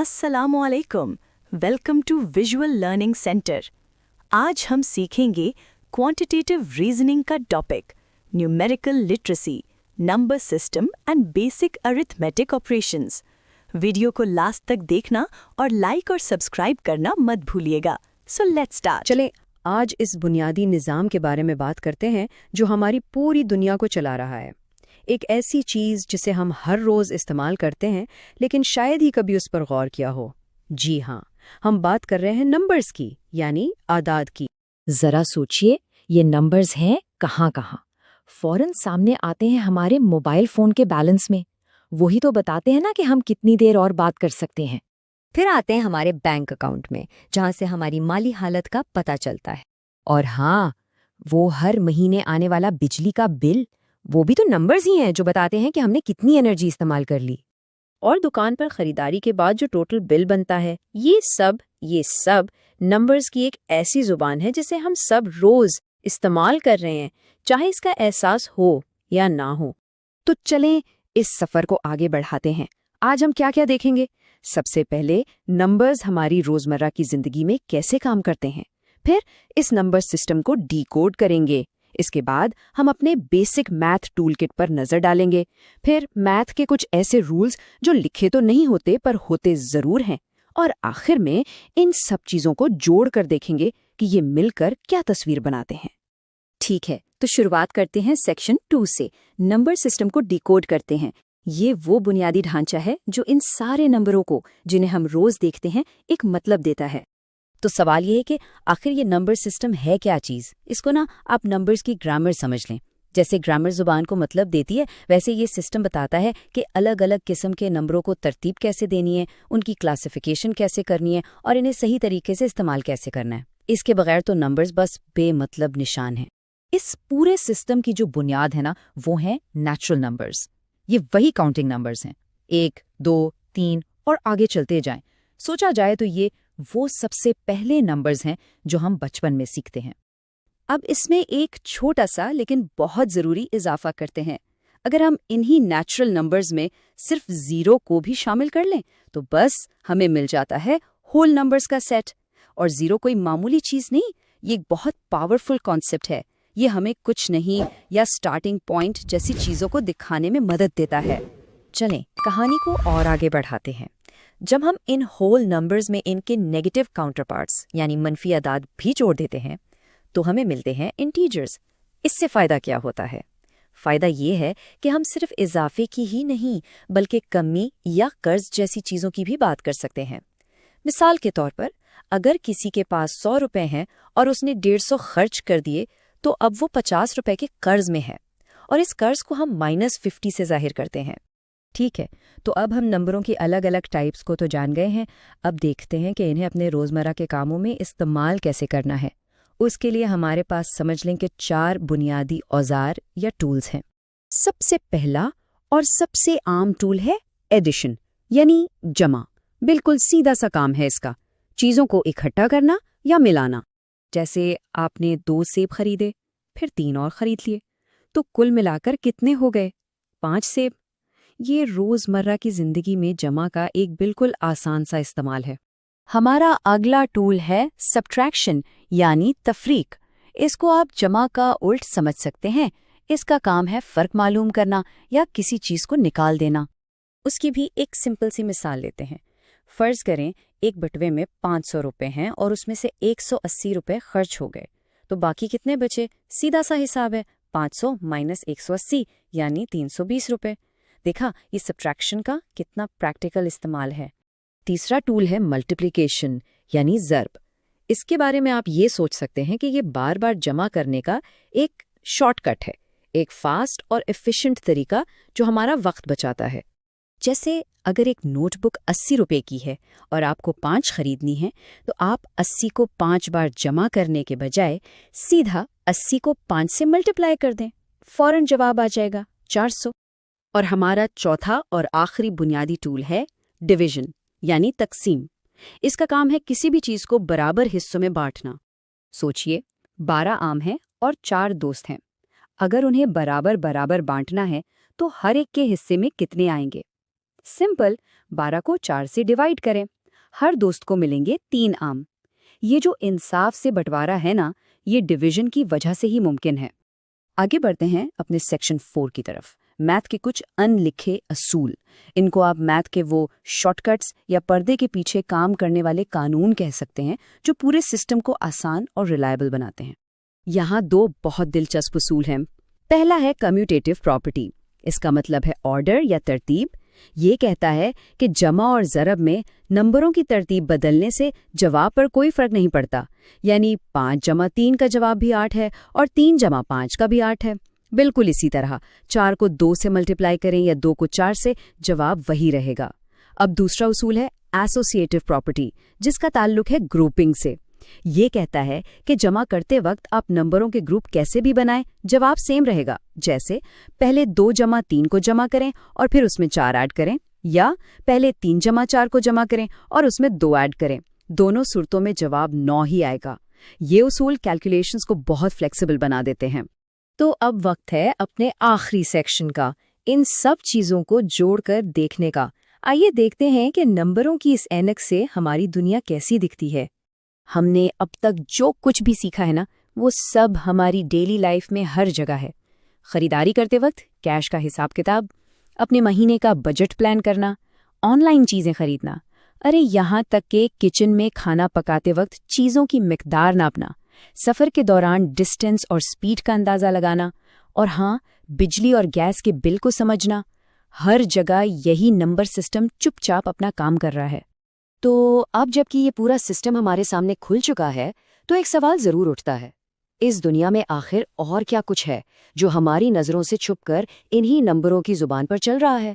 अस्सलामुअलैकुम। Welcome to visual learning centre. आज हम सीखेंगे क्वांटिटेटिव रीजनिंग का topic, numerical literacy, number system and basic arithmetic operations. Video को लास्ट तक देखना और लाइक और सब्सक्राइब करना मत भूलिएगा। So let's start. चले आज इस बुनियादी निज़ाम के बारे में बात करते हैं जो हमारी पूरी दुनिया को चला रहा है। एक ऐसी चीज़ जिसे हम हर रोज़ इस्तेमाल करते हैं लेकिन शायद ही कभी उस पर गौर किया हो। जी हाँ, हम बात कर रहे हैं नंबर्स की, यानी आदाद की। जरा सोचिए, ये नंबर्स हैं कहाँ कहाँ। फौरन सामने आते हैं हमारे मोबाइल फोन के बैलेंस में। वही तो बताते हैं ना कि हम कितनी देर और बात कर सकते हैं। फिर आते हैं हमारे बैंक अकाउंट में, जहाँ से हमारी माली हालत का पता चलता है। और हाँ, वो हर महीने आने वाला बिजली का बिल, वो भी तो नंबर्स ही हैं जो बताते हैं कि हमने कितनी एनर्जी इस्तेमाल कर ली। और दुकान पर खरीदारी के बाद जो टोटल बिल बनता है, ये सब नंबर्स की एक ऐसी जुबान है जिसे हम सब रोज इस्तेमाल कर रहे हैं, चाहे इसका एहसास हो या ना हो। तो चलें इस सफर को आगे बढ़ाते हैं। आज हम क्या क्या देखेंगे? सबसे पहले नंबर्स हमारी रोजमर्रा की जिंदगी में कैसे काम करते हैं, फिर इस नंबर सिस्टम को डीकोड करेंगे। इसके बाद हम अपने बेसिक मैथ टूल किट पर नजर डालेंगे, फिर मैथ के कुछ ऐसे रूल्स जो लिखे तो नहीं होते पर होते जरूर हैं, और आखिर में इन सब चीजों को जोड़कर देखेंगे कि ये मिलकर क्या तस्वीर बनाते हैं। ठीक है, तो शुरुआत करते हैं सेक्शन 2 से। नंबर सिस्टम को डिकोड करते हैं। ये वो बुनियादी ढांचा है जो इन सारे नंबरों को, जिन्हें हम रोज देखते हैं, एक मतलब देता है। तो सवाल ये है कि आखिर ये नंबर सिस्टम है क्या चीज़? इसको ना आप नंबर्स की ग्रामर समझ लें। जैसे ग्रामर जुबान को मतलब देती है, वैसे ये सिस्टम बताता है कि अलग अलग किस्म के नंबरों को तरतीब कैसे देनी है, उनकी क्लासिफिकेशन कैसे करनी है और इन्हें सही तरीके से इस्तेमाल कैसे करना है। इसके बगैर तो नंबर्स बस बेमतलब निशान हैं। इस पूरे सिस्टम की जो बुनियाद है ना, वो है नेचुरल नंबर्स। ये वही काउंटिंग नंबर्स हैं, 1, 2, 3 और आगे चलते जाएं। सोचा जाए तो ये वो सबसे पहले नंबर्स हैं जो हम बचपन में सीखते हैं। अब इसमें एक छोटा सा लेकिन बहुत ज़रूरी इजाफा करते हैं। अगर हम इन्हीं नेचुरल नंबर्स में सिर्फ 0 को भी शामिल कर लें तो बस हमें मिल जाता है होल नंबर्स का सेट। और 0 कोई मामूली चीज़ नहीं, ये एक बहुत पावरफुल कॉन्सेप्ट है। ये हमें कुछ नहीं या स्टार्टिंग पॉइंट जैसी चीज़ों को दिखाने में मदद देता है। चलें कहानी को और आगे बढ़ाते हैं। जब हम इन होल नंबर्स में इनके नेगेटिव काउंटरपार्ट्स यानी मनफी अदाद भी जोड़ देते हैं तो हमें मिलते हैं इंटीजर्स। इससे फ़ायदा क्या होता है? फ़ायदा ये है कि हम सिर्फ इजाफे की ही नहीं बल्कि कमी या कर्ज जैसी चीज़ों की भी बात कर सकते हैं। मिसाल के तौर पर, अगर किसी के पास 100 रुपए हैं और उसने 150 खर्च कर दिए तो अब वो 50 रुपए के कर्ज में है, और इस कर्ज को हम -50 से जाहिर करते हैं। ठीक है, तो अब हम नंबरों की अलग अलग टाइप्स को तो जान गए हैं। अब देखते हैं कि इन्हें अपने रोज़मर्रा के कामों में इस्तेमाल कैसे करना है। उसके लिए हमारे पास समझ लें कि 4 बुनियादी औजार या टूल्स हैं। सबसे पहला और सबसे आम टूल है एडिशन, यानी जमा। बिल्कुल सीधा सा काम है इसका, चीज़ों को इकट्ठा करना या मिलाना। जैसे आपने 2 सेब खरीदे, फिर 3 और खरीद लिए, तो कुल मिलाकर कितने हो गए? 5 सेब। ये रोज़मर्रा की ज़िंदगी में जमा का एक बिल्कुल आसान सा इस्तेमाल है। हमारा अगला टूल है सब्ट्रैक्शन यानी तफरीक। इसको आप जमा का उल्ट समझ सकते हैं। इसका काम है फ़र्क मालूम करना या किसी चीज़ को निकाल देना। उसकी भी एक सिंपल सी मिसाल लेते हैं। फ़र्ज़ करें एक बटवे में 500 रुपए हैं और उसमें से 180 रुपए खर्च हो गए, तो बाकी कितने बचे? सीधा सा हिसाब है, 500 - 180 यानी 320 रुपए। देखा, ये सब्ट्रैक्शन का कितना प्रैक्टिकल इस्तेमाल है। तीसरा टूल है मल्टीप्लिकेशन यानी ज़र्ब। इसके बारे में आप ये सोच सकते हैं कि ये बार बार जमा करने का एक शॉर्टकट है, एक फास्ट और एफिशिएंट तरीका जो हमारा वक्त बचाता है। जैसे अगर एक नोटबुक 80 रुपए की है और आपको 5 खरीदनी है, तो आप 80 को 5 बार जमा करने के बजाय सीधा 80 को 5 से मल्टीप्लाई कर दें, फौरन जवाब आ जाएगा 400। और हमारा चौथा और आखिरी बुनियादी टूल है डिवीजन यानी तकसीम। इसका काम है किसी भी चीज़ को बराबर हिस्सों में बांटना। सोचिए, 12 आम हैं और 4 दोस्त हैं। अगर उन्हें बराबर बराबर बांटना है तो हर एक के हिस्से में कितने आएंगे? सिंपल, 12 को 4 से डिवाइड करें। हर दोस्त को मिलेंगे 3 आम। ये जो इंसाफ से बंटवारा है ना, ये डिवीजन की वजह से ही मुमकिन है। आगे बढ़ते हैं अपने सेक्शन 4 की तरफ। मैथ के कुछ अनलिखे असूल। इनको आप मैथ के वो शॉर्टकट्स या पर्दे के पीछे काम करने वाले कानून कह सकते हैं, जो पूरे सिस्टम को आसान और रिलायबल बनाते हैं। यहाँ 2 बहुत दिलचस्प असूल हैं। पहला है कम्यूटेटिव प्रॉपर्टी। इसका मतलब है ऑर्डर या तरतीब। ये कहता है कि जमा और ज़रब में नंबरों की तरतीब बदलने से जवाब पर कोई फर्क नहीं पड़ता। यानी 5 जमा 3 का जवाब भी 8 है और 3 जमा 5 का भी 8 है। बिल्कुल इसी तरह 4 को 2 से मल्टीप्लाई करें या 2 को 4 से, जवाब वही रहेगा। अब दूसरा उसूल है एसोसिएटिव प्रॉपर्टी, जिसका ताल्लुक है ग्रुपिंग से। ये कहता है कि जमा करते वक्त आप नंबरों के ग्रुप कैसे भी बनाएं, जवाब सेम रहेगा। जैसे पहले 2 जमा 3 को जमा करें और फिर उसमें 4 ऐड करें, या पहले 3 जमा 4 को जमा करें और उसमें 2 ऐड करें। दोनों सूरतों में जवाब 9 ही आएगा। ये उसूल कैलकुलेशंस को बहुत फ्लेक्सिबल बना देते हैं। तो अब वक्त है अपने आखिरी सेक्शन का, इन सब चीजों को जोड़कर देखने का। आइए देखते हैं कि नंबरों की इस ऐनक से हमारी दुनिया कैसी दिखती है। हमने अब तक जो कुछ भी सीखा है ना, वो सब हमारी डेली लाइफ में हर जगह है। खरीदारी करते वक्त कैश का हिसाब किताब, अपने महीने का बजट प्लान करना, ऑनलाइन चीज़ें खरीदना, अरे यहाँ तक कि किचन में खाना पकाते वक्त चीज़ों की मिकदार नापना, सफ़र के दौरान डिस्टेंस और स्पीड का अंदाज़ा लगाना, और हाँ, बिजली और गैस के बिल को समझना। हर जगह यही नंबर सिस्टम चुपचाप अपना काम कर रहा है। तो अब जबकि ये पूरा सिस्टम हमारे सामने खुल चुका है, तो एक सवाल ज़रूर उठता है, इस दुनिया में आखिर और क्या कुछ है जो हमारी नज़रों से छुपकर इन्हीं नंबरों की ज़ुबान पर चल रहा है?